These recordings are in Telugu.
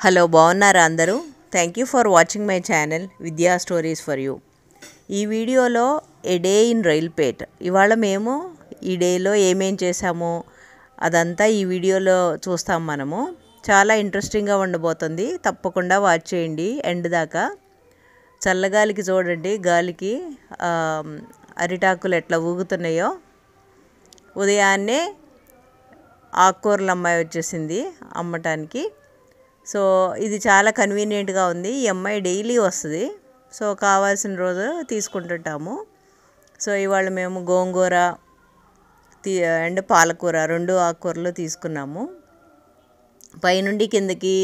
హలో బాగున్నారా అందరూ? Thank you for watching my channel విద్యా స్టోరీస్ ఫర్ యూ. ఈ వీడియోలో ఏ డే ఇన్ రైల్పేట్. ఇవాళ మేము ఈ డేలో ఏమేం చేసామో అదంతా ఈ వీడియోలో చూస్తాం. మనము చాలా ఇంట్రెస్టింగ్గా ఉండబోతుంది. తప్పకుండా వాచ్ చేయండి ఎండ్ దాకా. చల్లగాలికి చూడండి, గాలికి అరిటాకులు ఎట్లా ఊగుతున్నాయో. ఉదయాన్నే ఆకుకూరల అమ్మాయి వచ్చేసింది అమ్మటానికి. సో ఇది చాలా కన్వీనియంట్గా ఉంది. ఈ అమ్మాయి డైలీ వస్తుంది, సో కావాల్సిన రోజు తీసుకుంటుంటాము. సో ఇవాళ మేము గోంగూర అండ్ పాలకూర రెండు ఆకుకూరలు తీసుకున్నాము. పైనుండి కిందకి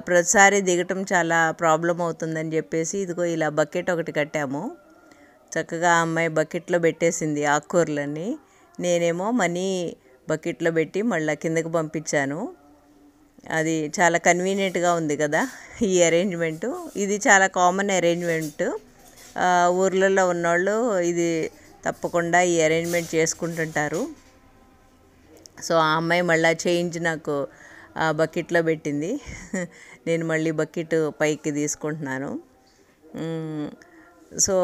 ప్రతిసారి దిగటం చాలా ప్రాబ్లం అవుతుందని చెప్పేసి ఇదిగో ఇలా బకెట్ ఒకటి కట్టాము. చక్కగా ఆ అమ్మాయి బకెట్లో పెట్టేసింది ఆకుకూరలన్నీ. నేనేమో మనీ బకెట్లో పెట్టి మళ్ళీ కిందకి పంపించాను. అది చాలా కన్వీనియంట్గా ఉంది కదా ఈ అరేంజ్మెంటు. ఇది చాలా కామన్ అరేంజ్మెంటు. ఊర్లలో ఉన్నవాళ్ళు ఇది తప్పకుండా ఈ అరేంజ్మెంట్ చేసుకుంటుంటారు. సో ఆ అమ్మాయి మళ్ళీ చేంజ్ నాకు బకెట్లో పెట్టింది. నేను మళ్ళీ బకెట్ పైకి తీసుకుంటున్నాను. సో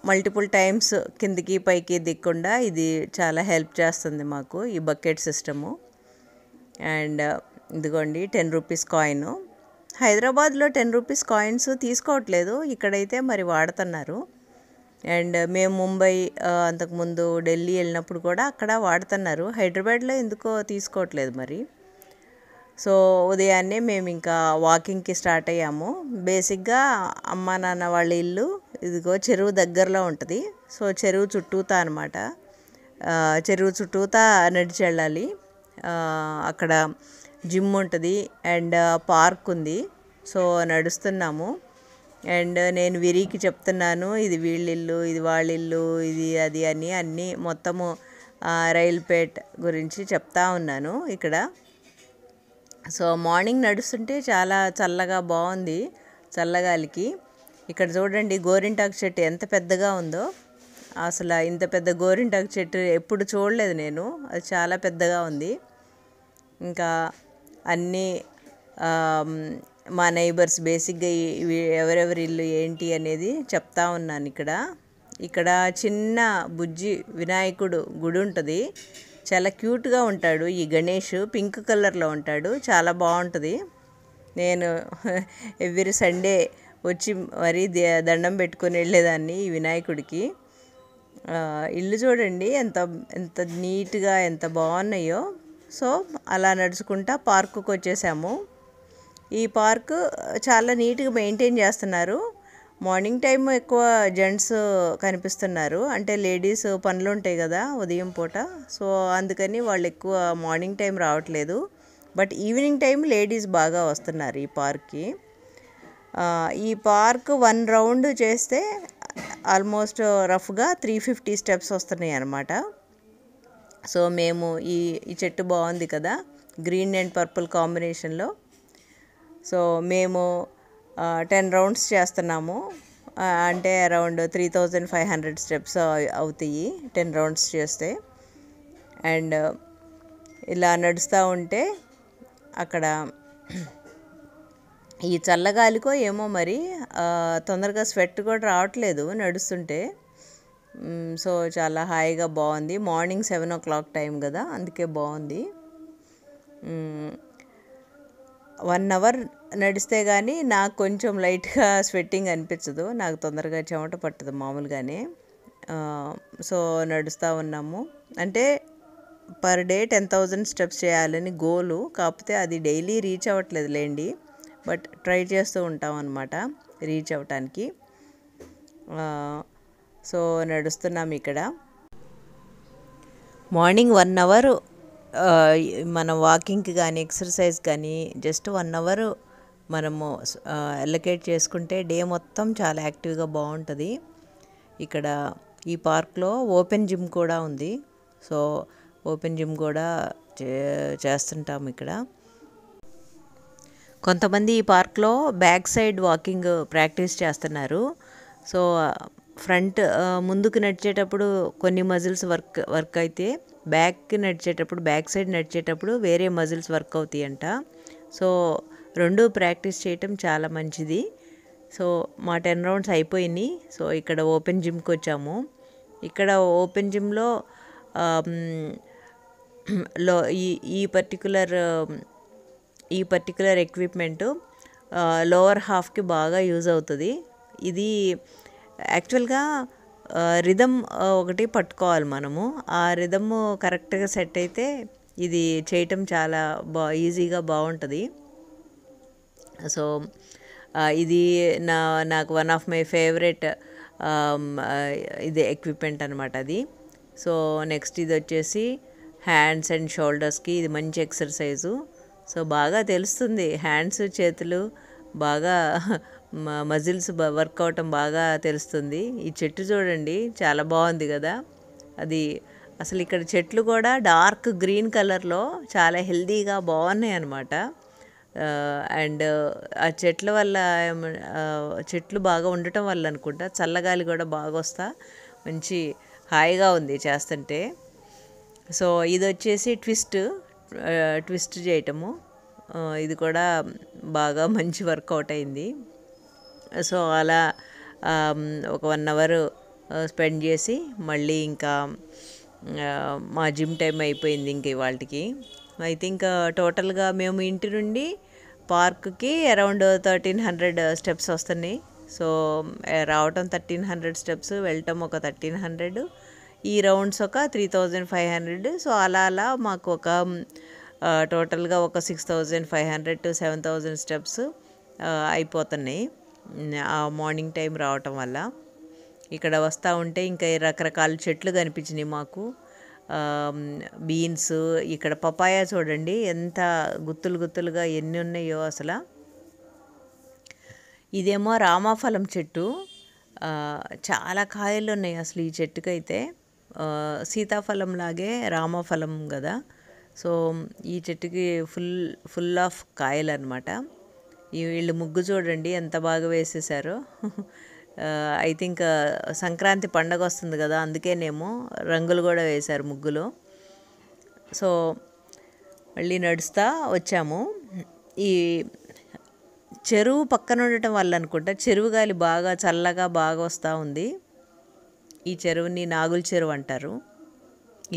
మల్టిపుల్ టైమ్స్ కిందికి పైకి దిక్కుండా ఇది చాలా హెల్ప్ చేస్తుంది మాకు ఈ బకెట్ సిస్టము. అండ్ ఇదిగోండి 10 రూపీస్ కాయిన్. హైదరాబాద్లో 10 రూపీస్ కాయిన్స్ తీసుకోవట్లేదు, ఇక్కడైతే మరి వాడుతున్నారు. అండ్ మేము ముంబై అంతకుముందు ఢిల్లీ వెళ్ళినప్పుడు కూడా అక్కడ వాడుతున్నారు. హైదరాబాద్లో ఎందుకో తీసుకోవట్లేదు మరి. సో ఉదయాన్నే మేము ఇంకా వాకింగ్కి స్టార్ట్ అయ్యాము. బేసిక్గా అమ్మ నాన్న వాళ్ళ ఇల్లు ఇదిగో చెరువు దగ్గరలో ఉంటుంది. సో చెరువు చుట్టూతా అనమాట. చెరువు చుట్టూతా నడిచి వెళ్ళాలి. అక్కడ జిమ్ ఉంటుంది అండ్ పార్క్ ఉంది. సో నడుస్తున్నాము. అండ్ నేను విరికి చెప్తున్నాను, ఇది వీళ్ళిల్లు, ఇది వాళ్ళిల్లు, ఇది అది అని అన్నీ మొత్తము రైల్పేట్ గురించి చెప్తా ఉన్నాను ఇక్కడ. సో మార్నింగ్ నడుస్తుంటే చాలా చల్లగా బాగుంది చల్లగాలికి. ఇక్కడ చూడండి గోరింటాకు చెట్టు ఎంత పెద్దగా ఉందో. అసలు ఇంత పెద్ద గోరింటాకు చెట్టు ఎప్పుడు చూడలేదు నేను. అది చాలా పెద్దగా ఉంది. ఇంకా అన్నీ మా నైబర్స్ బేసిక్గా ఎవరెవరి ఇల్లు ఏంటి అనేది చెప్తా ఉన్నాను ఇక్కడ. ఇక్కడ చిన్న బుజ్జి వినాయకుడు గుడి ఉంటుంది. చాలా క్యూట్గా ఉంటాడు ఈ గణేష్. పింక్ కలర్లో ఉంటాడు, చాలా బాగుంటుంది. నేను ఎవ్రీ సండే వచ్చి మరీ దండం పెట్టుకొని వెళ్ళేదాన్ని ఈ వినాయకుడికి. ఇల్లు చూడండి ఎంత ఎంత నీట్గా ఎంత బాగున్నాయో. సో అలా నడుచుకుంటా పార్కుకి వచ్చేసాము. ఈ పార్కు చాలా నీట్గా మెయింటైన్ చేస్తున్నారు. మార్నింగ్ టైం ఎక్కువ జెంట్స్ కనిపిస్తున్నారు, అంటే లేడీస్ పనులు ఉంటాయి కదా ఉదయం పూట. సో అందుకని వాళ్ళు ఎక్కువ మార్నింగ్ టైం రావట్లేదు. బట్ ఈవినింగ్ టైం లేడీస్ బాగా వస్తున్నారు ఈ పార్క్కి. ఈ పార్క్ 1 రౌండ్ చేస్తే ఆల్మోస్ట్ రఫ్గా 350 స్టెప్స్ వస్తున్నాయి అన్నమాట. సో మేము ఈ చెట్టు బాగుంది కదా, గ్రీన్ అండ్ పర్పుల్ కాంబినేషన్లో. సో మేము 10 రౌండ్స్ చేస్తున్నాము. అంటే అరౌండ్ 3500 స్టెప్స్ అవుతాయి 10 రౌండ్స్ చేస్తే. అండ్ ఇలా నడుస్తూ ఉంటే అక్కడ ఈ చల్లగాలికో ఏమో మరి తొందరగా స్వెట్ కూడా రావట్లేదు నడుస్తుంటే. సో చాలా హాయిగా బాగుంది. మార్నింగ్ 7 o'clock టైం కదా, అందుకే బాగుంది. 1 అవర్ నడిస్తే కానీ నాకు కొంచెం లైట్గా స్వెట్టింగ్ అనిపించదు, నాకు తొందరగా చెమట పట్టదు మామూలుగానే. సో నడుస్తూ ఉన్నాము. అంటే పర్ డే 10,000 స్టెప్స్ చేయాలని గోలు. కాకపోతే అది డైలీ రీచ్ అవ్వట్లేదు లేండి, బట్ ట్రై చేస్తూ ఉంటాం అన్నమాట రీచ్ అవ్వటానికి. సో నడుస్తున్నాం ఇక్కడ. మార్నింగ్ 1 అవర్ మనం వాకింగ్కి కానీ ఎక్సర్సైజ్ కానీ జస్ట్ 1 అవర్ మనము అలొకేట్ చేసుకుంటే డే మొత్తం చాలా యాక్టివ్గా బాగుంటుంది. ఇక్కడ ఈ పార్క్లో ఓపెన్ జిమ్ కూడా ఉంది. సో ఓపెన్ జిమ్ కూడా చేస్తుంటాం ఇక్కడ. కొంతమంది ఈ పార్క్లో బ్యాక్ సైడ్ వాకింగ్ ప్రాక్టీస్ చేస్తున్నారు. సో ఫ్రంట్ ముందుకు నడిచేటప్పుడు కొన్ని మజిల్స్ వర్క్ అయితే బ్యాక్ సైడ్ నడిచేటప్పుడు వేరే మజిల్స్ వర్క్ అవుతాయి అంట. సో రెండు ప్రాక్టీస్ చేయటం చాలా మంచిది. సో మా 10 రౌండ్స్ అయిపోయినాయి. సో ఇక్కడ ఓపెన్ జిమ్కి వచ్చాము. ఇక్కడ ఓపెన్ జిమ్లో లో ఈ ఈ పర్టికులర్ ఎక్విప్మెంటు లోవర్ హాఫ్కి బాగా యూజ్ అవుతుంది. ఇది యాక్చువల్గా రిథమ్ ఒకటి పట్టుకోవాలి మనము. ఆ రిథమ్ కరెక్ట్గా సెట్ అయితే ఇది చేయటం చాలా ఈజీగా బాగుంటుంది. సో ఇది నాకు వన్ ఆఫ్ మై ఫేవరెట్ ఇది ఎక్విప్మెంట్ అనమాట అది. సో నెక్స్ట్ ఇది వచ్చేసి హ్యాండ్స్ అండ్ షోల్డర్స్కి ఇది మంచి ఎక్సర్సైజు. సో బాగా తెలుస్తుంది, హ్యాండ్స్ చేతులు బాగా మజిల్స్ వర్క్ అవటం బాగా తెలుస్తుంది. ఈ చెట్టు చూడండి చాలా బాగుంది కదా. అది అసలు ఇక్కడ చెట్లు కూడా డార్క్ గ్రీన్ కలర్లో చాలా హెల్తీగా బాగున్నాయి అన్నమాట. అండ్ ఆ చెట్ల వల్ల చెట్లు బాగా ఉండటం వల్ల అనుకుంటా చల్లగాలి కూడా బాగా వస్తా మంచి హాయిగా ఉంది చేస్తుంటే. సో ఇది వచ్చేసి ట్విస్ట్ చేయటము. ఇది కూడా బాగా మంచి వర్కౌట్ అయింది. సో అలా ఒక 1 అవర్ స్పెండ్ చేసి మళ్ళీ ఇంకా మా జిమ్ టైం అయిపోయింది ఇంక ఇవాళకి. ఐ థింక్ టోటల్గా మేము ఇంటి నుండి పార్క్కి అరౌండ్ 1300 స్టెప్స్ వస్తున్నాయి. సో రావటం 1300 స్టెప్స్, వెళ్ళటం ఒక 1300, ఈ రౌండ్స్ ఒక 3500. సో అలా మాకు ఒక టోటల్గా ఒక 6500 to 7000 స్టెప్స్ అయిపోతున్నాయి ఆ మార్నింగ్ టైం రావటం వల్ల. ఇక్కడ వస్తూ ఉంటే ఇంకా రకరకాల చెట్లు కనిపించినాయి మాకు. బీన్స్, ఇక్కడ పపాయ చూడండి ఎంత గుత్తులుగా ఎన్ని ఉన్నాయో అసలు. ఇదేమో రామాఫలం చెట్టు, చాలా కాయలు ఉన్నాయి అసలు ఈ చెట్టుకైతే. సీతాఫలం లాగే రామాఫలం కదా. సో ఈ చెట్టుకి ఫుల్ ఆఫ్ కాయలు అనమాట. వీళ్ళు ముగ్గు చూడండి ఎంత బాగా వేసేసారో. ఐ థింక్ సంక్రాంతి పండగ వస్తుంది కదా, అందుకేనేమో రంగులు కూడా వేశారు ముగ్గులో. సో మళ్ళీ నడుస్తూ వచ్చాము. ఈ చెరువు పక్కన ఉండటం వల్ల అనుకుంటా చెరువు గాలి బాగా చల్లగా బాగా వస్తూ ఉంది. ఈ చెరువుని నాగుల చెరువు అంటారు.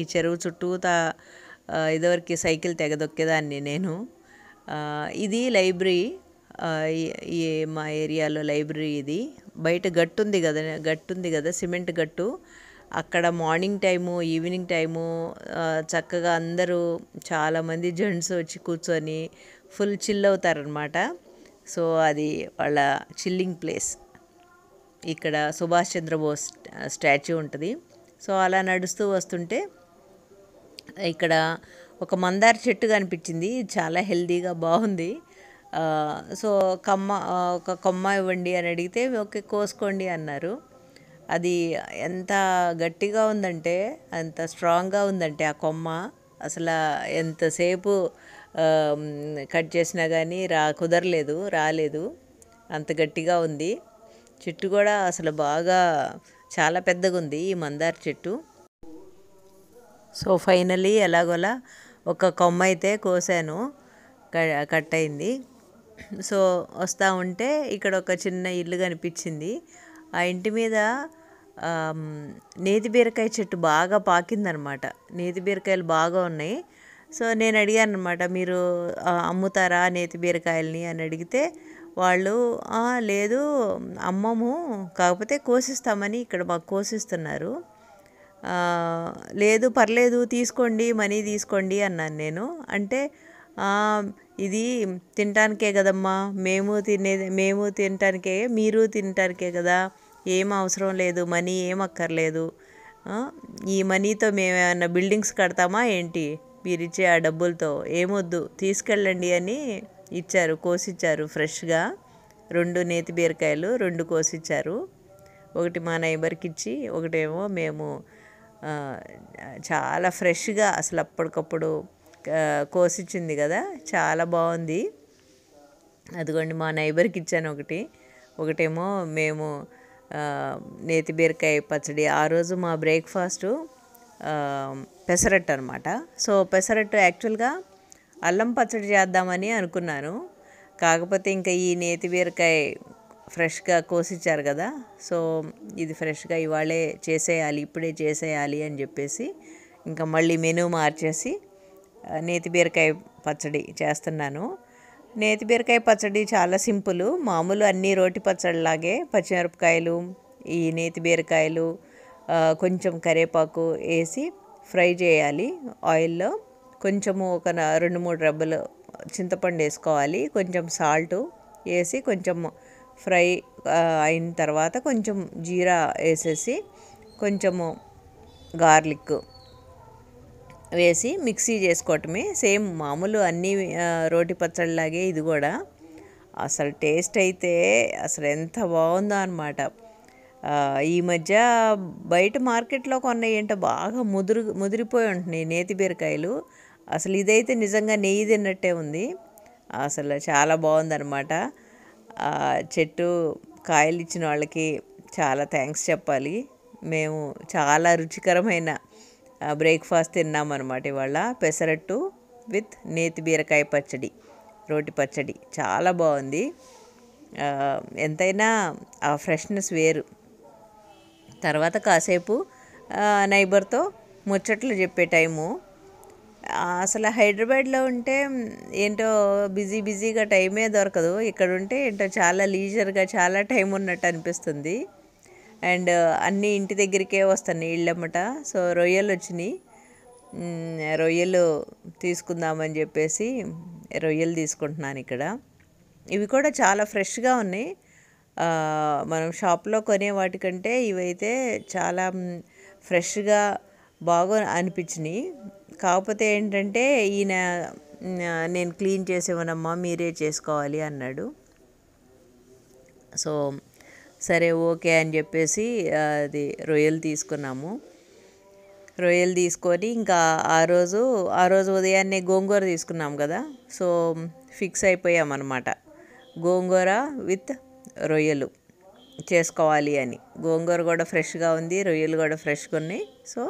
ఈ చెరువు చుట్టూతా ఇదివరకు సైకిల్ తెగదొక్కేదాన్ని నేను. ఇది లైబ్రరీ, ఈ మా ఏరియాలో లైబ్రరీ ఇది. బయట గట్టు ఉంది కదా సిమెంట్ గట్టు. అక్కడ మార్నింగ్ టైము ఈవినింగ్ టైము చక్కగా అందరూ చాలామంది జెంట్స్ వచ్చి కూర్చొని ఫుల్ చిల్ అవుతారనమాట. సో అది వాళ్ళ చిల్లింగ్ ప్లేస్. ఇక్కడ సుభాష్ చంద్రబోస్ స్టాచ్యూ ఉంటుంది. సో అలా నడుస్తూ వస్తుంటే ఇక్కడ ఒక మందార చెట్టు కనిపించింది, చాలా హెల్తీగా బాగుంది. సో ఒక కొమ్మ ఇవ్వండి అని అడిగితే ఓకే కోసుకోండి అన్నారు. అది ఎంత గట్టిగా ఉందంటే, అంత స్ట్రాంగ్గా ఉందంటే ఆ కొమ్మ అసలు ఎంతసేపు కట్ చేసినా కానీ రాలేదు, అంత గట్టిగా ఉంది. చెట్టు కూడా అసలు బాగా చాలా పెద్దగా ఉంది ఈ మందార చెట్టు. సో ఫైనలీ ఎలాగోలా ఒక కొమ్మ అయితే కోసాను, కట్ అయింది. సో వస్తూ ఉంటే ఇక్కడ ఒక చిన్న ఇల్లు కనిపించింది. ఆ ఇంటి మీద నేతి బీరకాయ చెట్టు బాగా పాకిందనమాట. నేతి బీరకాయలు బాగా ఉన్నాయి. సో నేను అడిగాను అనమాట, మీరు అమ్ముతారా నేతి బీరకాయలని అని అడిగితే వాళ్ళు లేదు అమ్మము, కాకపోతే కోసిస్తామని ఇక్కడ మాకు కోసిస్తున్నారు. లేదు పర్లేదు తీసుకోండి, మనీ తీసుకోండి అన్నాను నేను. అంటే ఇది తినటానికే కదమ్మా, మేము తినటానికే, మీరు తినటానికే కదా, ఏం అవసరం లేదు, మనీ ఏం అక్కర్లేదు. ఈ మనీతో మేము ఏమన్నా బిల్డింగ్స్ కడతామా ఏంటి, మీరు ఇచ్చే ఆ డబ్బులతో ఏమొద్దు తీసుకెళ్ళండి అని ఇచ్చారు. కోసిచ్చారు ఫ్రెష్గా 2 నేతి బీరకాయలు 2 కోసిచ్చారు. ఒకటి మా నైబర్కి ఇచ్చి, ఒకటేమో మేము చాలా ఫ్రెష్గా అసలు అప్పటికప్పుడు కోసిచ్చింది కదా, చాలా బాగుంది. అదిగోండి మా నైబర్కి ఇచ్చాను ఒకటేమో మేము నేతి బీరకాయ పచ్చడి. ఆ రోజు మా బ్రేక్ఫాస్టు పెసరట్టు అనమాట. సో పెసరట్టు యాక్చువల్గా అల్లం పచ్చడి చేద్దామని అనుకున్నాను, కాకపోతే ఇంకా ఈ నేతి బీరకాయ ఫ్రెష్గా కోసిచ్చారు కదా, సో ఇది ఫ్రెష్గా ఇవాళే చేసేయాలి, ఇప్పుడే చేసేయాలి అని చెప్పేసి ఇంకా మళ్ళీ మెనూ మార్చేసి నేతి బీరకాయ పచ్చడి చేస్తున్నాను. నేతి బీరకాయ పచ్చడి చాలా సింపుల్, మామూలు అన్ని రోటి పచ్చడిలాగే పచ్చిమిరపకాయలు, ఈ నేతి బీరకాయలు, కొంచెం కరివేపాకు వేసి ఫ్రై చేయాలి ఆయిల్లో. కొంచెము ఒక 2-3 రెబ్బలు చింతపండు వేసుకోవాలి, కొంచెం సాల్ట్ వేసి కొంచెం ఫ్రై అయిన తర్వాత కొంచెం జీరా వేసేసి కొంచెము గార్లిక్ వేసి మిక్సీ చేసుకోవటమే. సేమ్ మామూలు అన్నీ రోటి పచ్చడిలాగే ఇది కూడా. అసలు టేస్ట్ అయితే అసలు ఎంత బాగుందో అనమాట. ఈ మధ్య బయట మార్కెట్లో కొన్న ఏంటో బాగా ముదిరిపోయి ఉంటున్నాయి నేతి బీరకాయలు. అసలు ఇదైతే నిజంగా నెయ్యి తిన్నట్టే ఉంది. అసలు చాలా బాగుందన్నమాట. చెట్టు కాయలు ఇచ్చిన వాళ్ళకి చాలా థ్యాంక్స్ చెప్పాలి. మేము చాలా రుచికరమైన బ్రేక్ఫాస్ట్ తిన్నామన్నమాట ఇవాళ. పెసరట్టు విత్ నేతి బీరకాయ పచ్చడి, రోటి పచ్చడి చాలా బాగుంది. ఎంతైనా ఆ ఫ్రెష్నెస్ వేరు. తర్వాత కాసేపు నైబర్తో ముచ్చట్లు చెప్పే టైము. అసలు హైదరాబాద్లో ఉంటే ఏంటో బిజీగా టైమే దొరకదు, ఇక్కడ ఉంటే ఏంటో చాలా లీజర్గా చాలా టైం ఉన్నట్టు అనిపిస్తుంది. అండ్ అన్నీ ఇంటి దగ్గరికే వస్తున్నాయి ఇళ్ళమ్మట. సో రొయ్యలు వచ్చినాయి, రొయ్యలు తీసుకుందామని చెప్పేసి రొయ్యలు తీసుకుంటున్నాను ఇక్కడ. ఇవి కూడా చాలా ఫ్రెష్గా ఉన్నాయి. మనం షాప్లో కొనే వాటికంటే ఇవైతే చాలా ఫ్రెష్గా బాగా అనిపించినాయి. కాకపోతే ఏంటంటే ఈయన నేను క్లీన్ చేసేవనమ్మా, మీరే చేసుకోవాలి అన్నాడు. సో సరే ఓకే అని చెప్పేసి అది రొయ్యలు తీసుకున్నాము. రొయ్యలు తీసుకొని ఇంకా ఆ రోజు ఉదయాన్నే గోంగూర తీసుకున్నాం కదా, సో ఫిక్స్ అయిపోయామన్నమాట. గోంగూర విత్ రొయ్యలు చేసుకోవాలి అని. గోంగూర కూడా ఫ్రెష్గా ఉంది, రొయ్యలు కూడా ఫ్రెష్గా ఉన్నాయి. సో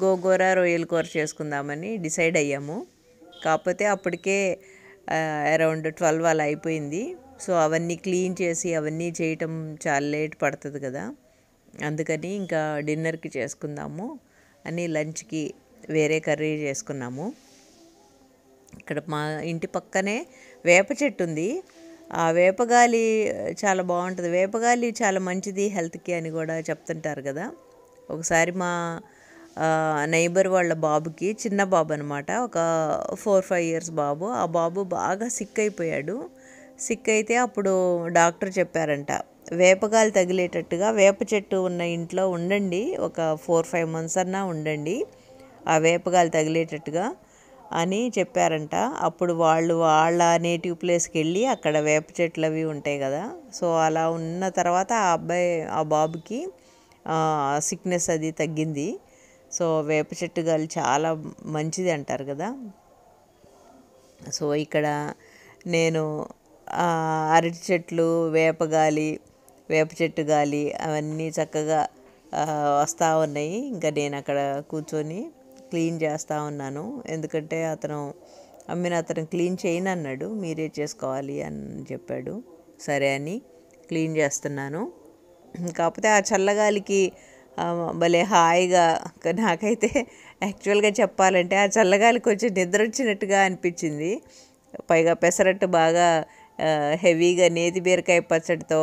గోంగూర రొయ్యల కూర చేసుకుందామని డిసైడ్ అయ్యాము. కాకపోతే అప్పటికే అరౌండ్ 12 అలా అయిపోయింది. సో అవన్నీ క్లీన్ చేసి అవన్నీ చేయటం చాలా లేట్ పడుతుంది కదా, అందుకని ఇంకా డిన్నర్కి చేసుకుందాము అని లంచ్కి వేరే కర్రీ చేసుకున్నాము. ఇక్కడ మా ఇంటి పక్కనే వేప చెట్టు ఉంది. ఆ వేపగాలి చాలా బాగుంటుంది. వేపగాలి చాలా మంచిది హెల్త్కి అని కూడా చెప్తుంటారు కదా. ఒకసారి మా నైబర్ వాళ్ళ బాబుకి, చిన్న బాబు అనమాట, ఒక 4-5 ఇయర్స్ బాబు, ఆ బాబు బాగా సిక్ అయిపోయాడు. సిక్ అయితే అప్పుడు డాక్టర్ చెప్పారంట, వేపగాలి తగిలేటట్టుగా వేప చెట్టు ఉన్న ఇంట్లో ఉండండి, ఒక 4-5 మంత్స్ అన్నా ఉండండి ఆ వేపగాలి తగిలేటట్టుగా అని చెప్పారంట. అప్పుడు వాళ్ళ నేటివ్ ప్లేస్కి వెళ్ళి అక్కడ వేప చెట్లు అవి ఉంటాయి కదా, సో అలా ఉన్న తర్వాత ఆ బాబుకి సిక్నెస్ అది తగ్గింది. సో వేప చెట్టు గాలి చాలా మంచిది అంటారు కదా. సో ఇక్కడ నేను అరటి చెట్లు, వేప చెట్టు గాలి అవన్నీ చక్కగా వస్తూ ఉన్నాయి. ఇంకా నేను అక్కడ కూర్చొని క్లీన్ చేస్తూ ఉన్నాను. ఎందుకంటే అతను క్లీన్ చేయను అన్నాడు, మీరే చేసుకోవాలి అని చెప్పాడు. సరే అని క్లీన్ చేస్తున్నాను. కాకపోతే ఆ చల్లగాలికి భలే హాయిగా, నాకైతే యాక్చువల్గా చెప్పాలంటే ఆ చల్లగాలి కొంచెం నిద్ర వచ్చినట్టుగా అనిపించింది. పైగా పెసరట్టు బాగా హెవీగా నేతి బీరకాయ పచ్చడితో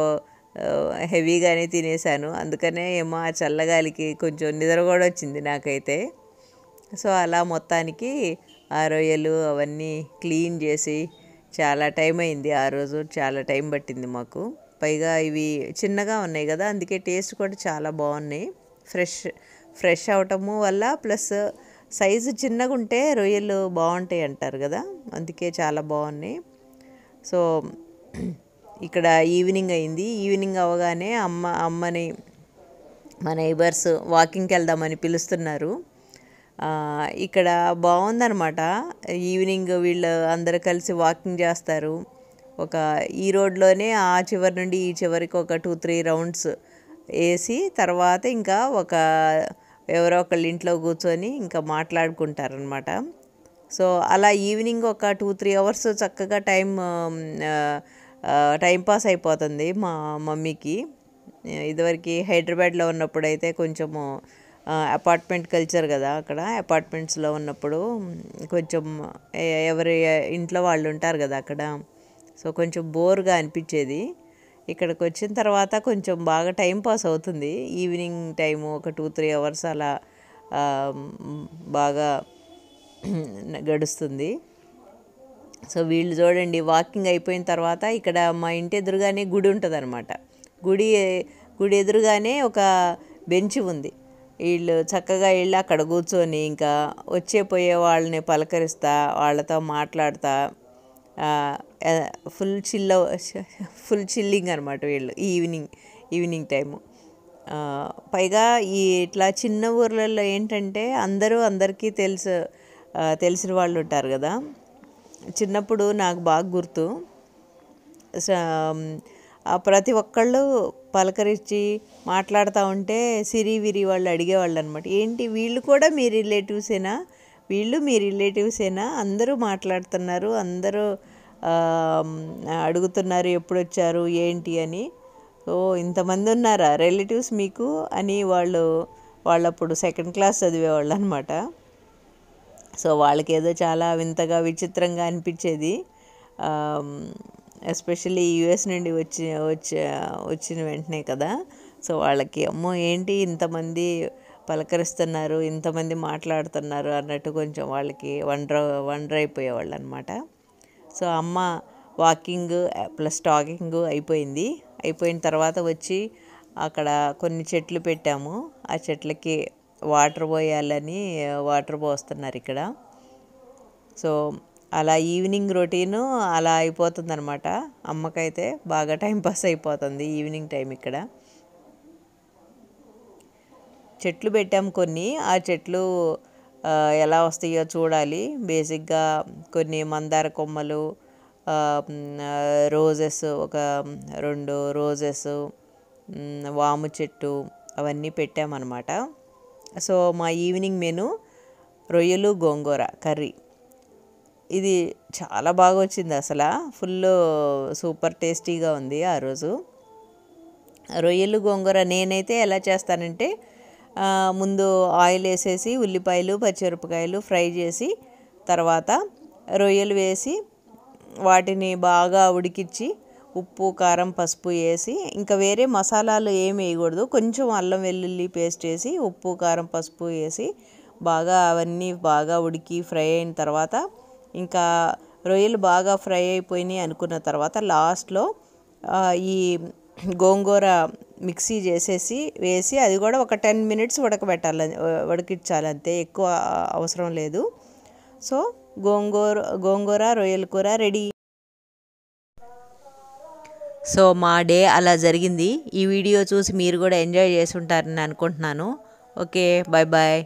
హెవీగానే తినేసాను. అందుకనే ఏమో ఆ చల్లగాలికి కొంచెం నిద్ర కూడా వచ్చింది నాకైతే. సో అలా మొత్తానికి ఆ రొయ్యలు అవన్నీ క్లీన్ చేసి చాలా టైం అయింది. ఆ రోజు చాలా టైం పట్టింది మాకు. పైగా ఇవి చిన్నగా ఉన్నాయి కదా, అందుకే టేస్ట్ కూడా చాలా బాగున్నాయి. ఫ్రెష్ అవటము వల్ల ప్లస్ సైజు చిన్నగా ఉంటే రొయ్యలు బాగుంటాయి అంటారు కదా, అందుకే చాలా బాగున్నాయి. సో ఇక్కడ ఈవినింగ్ అయింది. ఈవినింగ్ అవగానే అమ్మని మా నైబర్స్ వాకింగ్కి వెళ్దామని పిలుస్తున్నారు. ఇక్కడ బాగుందనమాట. ఈవినింగ్ వీళ్ళు అందరూ కలిసి వాకింగ్ చేస్తారు. ఈ రోడ్లోనే ఆ చివరి నుండి ఈ చివరికి ఒక 2-3 రౌండ్స్ వేసి తర్వాత ఇంకా ఎవరో ఒకళ్ళ ఇంట్లో కూర్చొని ఇంకా మాట్లాడుకుంటారనమాట. సో అలా ఈవినింగ్ ఒక 2-3 అవర్స్ చక్కగా టైం పాస్ అయిపోతుంది మా మమ్మీకి. ఇదివరకు హైదరాబాద్లో ఉన్నప్పుడైతే కొంచెము అపార్ట్మెంట్ కల్చర్ కదా, అక్కడ అపార్ట్మెంట్స్లో ఉన్నప్పుడు కొంచెం ఎవరి ఇంట్లో వాళ్ళు ఉంటారు కదా అక్కడ, సో కొంచెం బోర్గా అనిపించేది. ఇక్కడికి వచ్చిన తర్వాత కొంచెం బాగా టైం పాస్ అవుతుంది. ఈవినింగ్ టైము ఒక 2-3 అవర్స్ అలా బాగా గడుస్తుంది. సో వీళ్ళు చూడండి, వాకింగ్ అయిపోయిన తర్వాత ఇక్కడ మా ఇంటి ఎదురుగానే గుడి ఉంటుంది అనమాట. గుడి ఎదురుగానే ఒక బెంచ్ ఉంది. వీళ్ళు చక్కగా వెళ్ళి అక్కడ కూర్చొని ఇంకా వచ్చే వాళ్ళని పలకరిస్తా, వాళ్ళతో మాట్లాడుతా ఫుల్ చిల్లింగ్ అనమాట వీళ్ళు ఈవినింగ్ టైము. పైగా ఇట్లా చిన్న ఊర్లలో ఏంటంటే అందరికీ తెలిసిన వాళ్ళు ఉంటారు కదా. చిన్నప్పుడు నాకు బాగా గుర్తు, ప్రతి ఒక్కళ్ళు పలకరించి మాట్లాడుతూ ఉంటే సిరి విరి వాళ్ళు అడిగేవాళ్ళు అనమాట, ఏంటి వీళ్ళు కూడా మీ రిలేటివ్సేనా, అందరూ మాట్లాడుతున్నారు, అందరూ అడుగుతున్నారు ఎప్పుడు వచ్చారు ఏంటి అని. ఓ ఇంతమంది ఉన్నారా రిలేటివ్స్ మీకు అని వాళ్ళప్పుడు 2nd క్లాస్ చదివేవాళ్ళు అనమాట. సో వాళ్ళకేదో చాలా వింతగా విచిత్రంగా అనిపించేది. ఎస్పెషల్లీ యుఎస్ నుండి వచ్చిన వెంటనే కదా. సో వాళ్ళకి అమ్మో ఏంటి ఇంతమంది పలకరిస్తున్నారు, ఇంతమంది మాట్లాడుతున్నారు అన్నట్టు కొంచెం వాళ్ళకి వండర్ అయిపోయేవాళ్ళు అనమాట. సో అమ్మ వాకింగ్ ప్లస్ టాకింగ్ అయిపోయిన తర్వాత వచ్చి అక్కడ కొన్ని చెట్లు పెట్టాము. ఆ చెట్లకి వాటర్ పోయాలని వాటర్ పోస్తున్నారు ఇక్కడ. సో అలా ఈవినింగ్ రొటీను అలా అయిపోతుంది అనమాట. అమ్మకైతే బాగా టైంపాస్ అయిపోతుంది ఈవినింగ్ టైం ఇక్కడ. చెట్లు పెట్టాము కొన్ని, ఆ చెట్లు ఎలా వస్తాయో చూడాలి. బేసిక్గా కొన్ని మందార కొమ్మలు, రోజెస్, ఒక 2 రోజెస్, వాము చెట్టు, అవన్నీ పెట్టామన్నమాట. సో మా ఈవినింగ్ మెను రొయ్యలు గోంగూర కర్రీ. ఇది చాలా బాగా వచ్చింది, అసలు ఫుల్ సూపర్ టేస్టీగా ఉంది ఆ రోజు. రొయ్యలు గోంగూర నేనైతే ఎలా చేస్తానంటే, ముందు ఆయిల్ వేసేసి ఉల్లిపాయలు పచ్చిమిరపకాయలు ఫ్రై చేసి తర్వాత రొయ్యలు వేసి వాటిని బాగా ఉడికించి ఉప్పు కారం పసుపు వేసి, ఇంకా వేరే మసాలాలు ఏమి వేయకూడదు, కొంచెం అల్లం వెల్లుల్లి పేస్ట్ వేసి ఉప్పు కారం పసుపు వేసి బాగా అవన్నీ బాగా ఉడికి ఫ్రై అయిన తర్వాత, ఇంకా రొయ్యలు బాగా ఫ్రై అయిపోయినాయి అనుకున్న తర్వాత లాస్ట్లో ఈ గోంగూర మిక్సీ వేసి అది కూడా ఒక 10 minutes ఉడికించాలి అంతే, ఎక్కువ అవసరం లేదు. సో గోంగూర రొయ్యల కూర రెడీ. సో మా డే అలా జరిగింది. ఈ వీడియో చూసి మీరు కూడా ఎంజాయ్ చేసి ఉంటారని అనుకుంటున్నాను. Okay, bye bye.